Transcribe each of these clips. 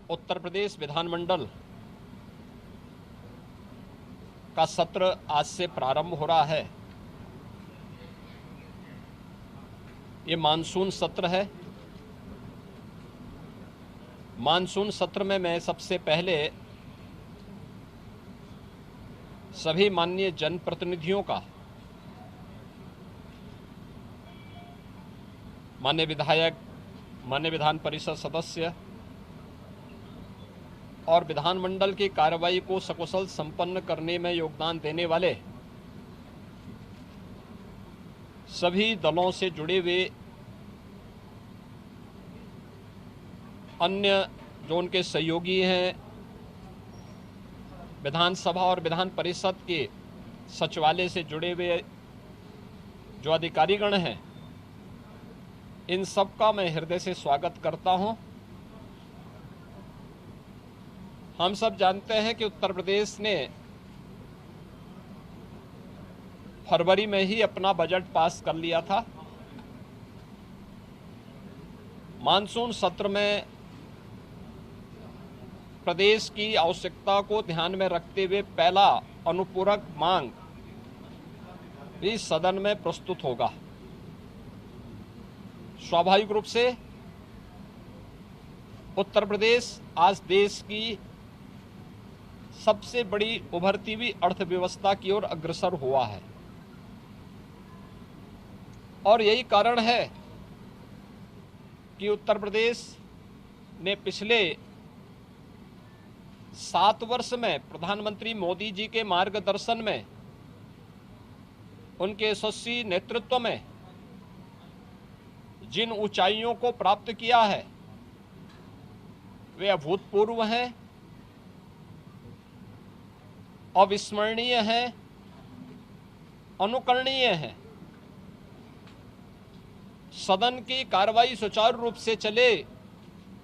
उत्तर प्रदेश विधानमंडल का सत्र आज से प्रारंभ हो रहा है। ये मानसून सत्र है। मानसून सत्र में मैं सबसे पहले सभी माननीय जनप्रतिनिधियों का, माननीय विधायक, माननीय विधान परिषद सदस्य और विधानमंडल की कार्रवाई को सकुशल संपन्न करने में योगदान देने वाले सभी दलों से जुड़े हुए अन्य जो उनके सहयोगी हैं, विधानसभा और विधान परिषद के सचिवालय से जुड़े हुए जो अधिकारीगण हैं, इन सब का मैं हृदय से स्वागत करता हूं। हम सब जानते हैं कि उत्तर प्रदेश ने फरवरी में ही अपना बजट पास कर लिया था। मानसून सत्र में प्रदेश की आवश्यकता को ध्यान में रखते हुए पहला अनुपूरक मांग भी सदन में प्रस्तुत होगा। स्वाभाविक रूप से उत्तर प्रदेश आज देश की सबसे बड़ी उभरती हुई अर्थव्यवस्था की ओर अग्रसर हुआ है और यही कारण है कि उत्तर प्रदेश ने पिछले 7 वर्ष में प्रधानमंत्री मोदी जी के मार्गदर्शन में, उनके यशस्वी नेतृत्व में जिन ऊंचाइयों को प्राप्त किया है वे अभूतपूर्व हैं, अविस्मरणीय हैं, अनुकरणीय हैं। सदन की कार्रवाई सुचारू रूप से चले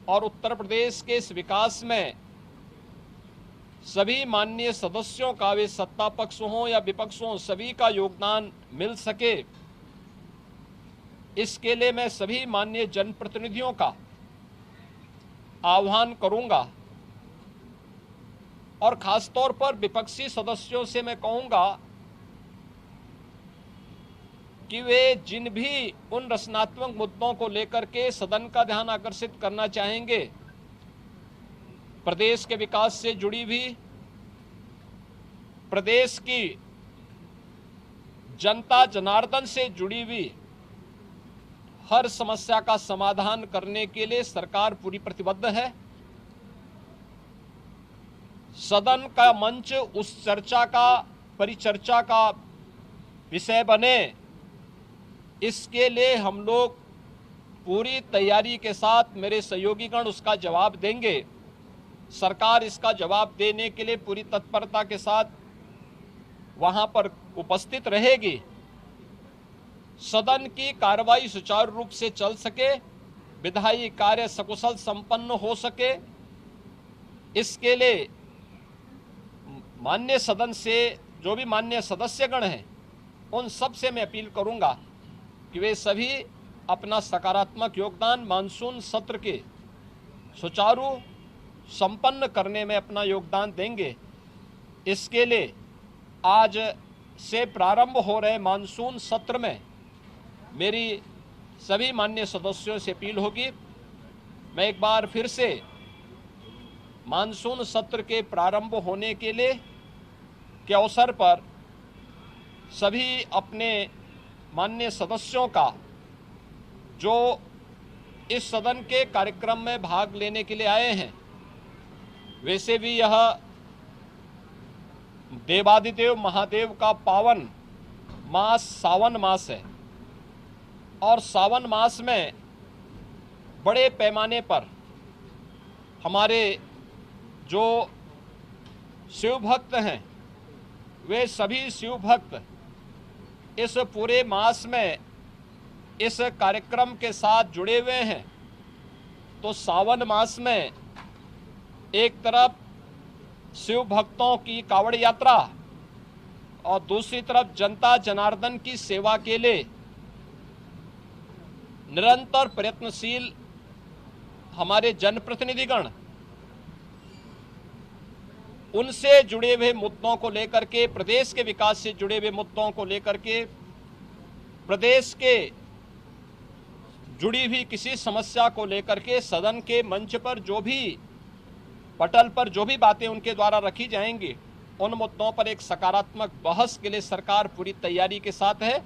और उत्तर प्रदेश के इस विकास में सभी माननीय सदस्यों का, वे सत्ता पक्ष हों या विपक्ष हों, सभी का योगदान मिल सके, इसके लिए मैं सभी माननीय जनप्रतिनिधियों का आह्वान करूंगा और खासतौर पर विपक्षी सदस्यों से मैं कहूंगा कि वे जिन भी उन रचनात्मक मुद्दों को लेकर के सदन का ध्यान आकर्षित करना चाहेंगे, प्रदेश के विकास से जुड़ी हुई, प्रदेश की जनता जनार्दन से जुड़ी हुई हर समस्या का समाधान करने के लिए सरकार पूरी प्रतिबद्ध है। सदन का मंच उस चर्चा का, परिचर्चा का विषय बने, इसके लिए हम लोग पूरी तैयारी के साथ, मेरे सहयोगीगण उसका जवाब देंगे। सरकार इसका जवाब देने के लिए पूरी तत्परता के साथ वहां पर उपस्थित रहेगी। सदन की कार्रवाई सुचारू रूप से चल सके, विधायी कार्य सकुशल संपन्न हो सके, इसके लिए माननीय सदन से जो भी माननीय सदस्यगण हैं, उन सब से मैं अपील करूंगा कि वे सभी अपना सकारात्मक योगदान मानसून सत्र के सुचारू संपन्न करने में अपना योगदान देंगे। इसके लिए आज से प्रारंभ हो रहे मानसून सत्र में मेरी सभी माननीय सदस्यों से अपील होगी। मैं एक बार फिर से मानसून सत्र के प्रारंभ होने के लिए के अवसर पर सभी अपने माननीय सदस्यों का, जो इस सदन के कार्यक्रम में भाग लेने के लिए आए हैं, वैसे भी यह देवादिदेव महादेव का पावन मास सावन मास है और सावन मास में बड़े पैमाने पर हमारे जो शिव भक्त हैं, वे सभी शिव भक्त इस पूरे मास में इस कार्यक्रम के साथ जुड़े हुए हैं। तो सावन मास में एक तरफ शिव भक्तों की कावड़ यात्रा और दूसरी तरफ जनता जनार्दन की सेवा के लिए निरंतर प्रयत्नशील हमारे जनप्रतिनिधिगण उनसे जुड़े हुए मुद्दों को लेकर के, प्रदेश के विकास से जुड़े हुए मुद्दों को लेकर के, प्रदेश के जुड़ी हुई किसी समस्या को लेकर के सदन के मंच पर जो भी पटल पर जो भी बातें उनके द्वारा रखी जाएंगी, उन मुद्दों पर एक सकारात्मक बहस के लिए सरकार पूरी तैयारी के साथ है।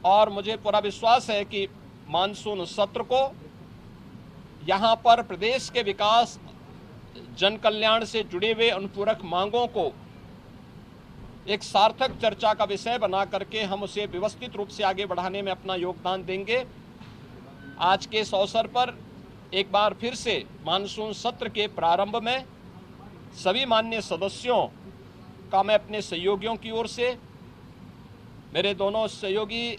और मुझे पूरा विश्वास है कि मानसून सत्र को यहाँ पर प्रदेश के विकास, जन कल्याण से जुड़े हुए अनुपूरक मांगों को एक सार्थक चर्चा का विषय बना करके हम उसे व्यवस्थित रूप से आगे बढ़ाने में अपना योगदान देंगे। आज के इस अवसर पर एक बार फिर से मानसून सत्र के प्रारंभ में सभी माननीय सदस्यों का मैं अपने सहयोगियों की ओर से, मेरे दोनों सहयोगी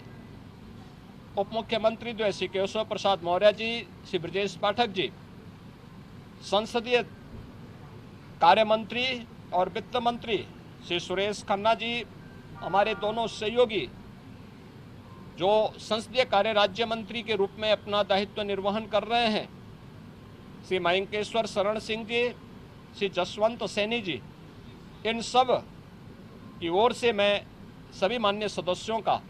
उप मुख्यमंत्री जो है श्री केशव प्रसाद मौर्य जी, श्री ब्रजेश पाठक जी, संसदीय कार्य मंत्री और वित्त मंत्री श्री सुरेश खन्ना जी, हमारे दोनों सहयोगी जो संसदीय कार्य राज्य मंत्री के रूप में अपना दायित्व निर्वहन कर रहे हैं, श्री मयंकेश्वर शरण सिंह जी, श्री जसवंत सैनी जी, इन सब की ओर से मैं सभी माननीय सदस्यों का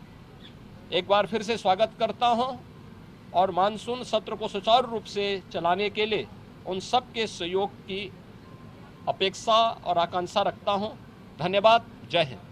एक बार फिर से स्वागत करता हूं और मानसून सत्र को सुचारू रूप से चलाने के लिए उन सब के सहयोग की अपेक्षा और आकांक्षा रखता हूं। धन्यवाद। जय हिंद।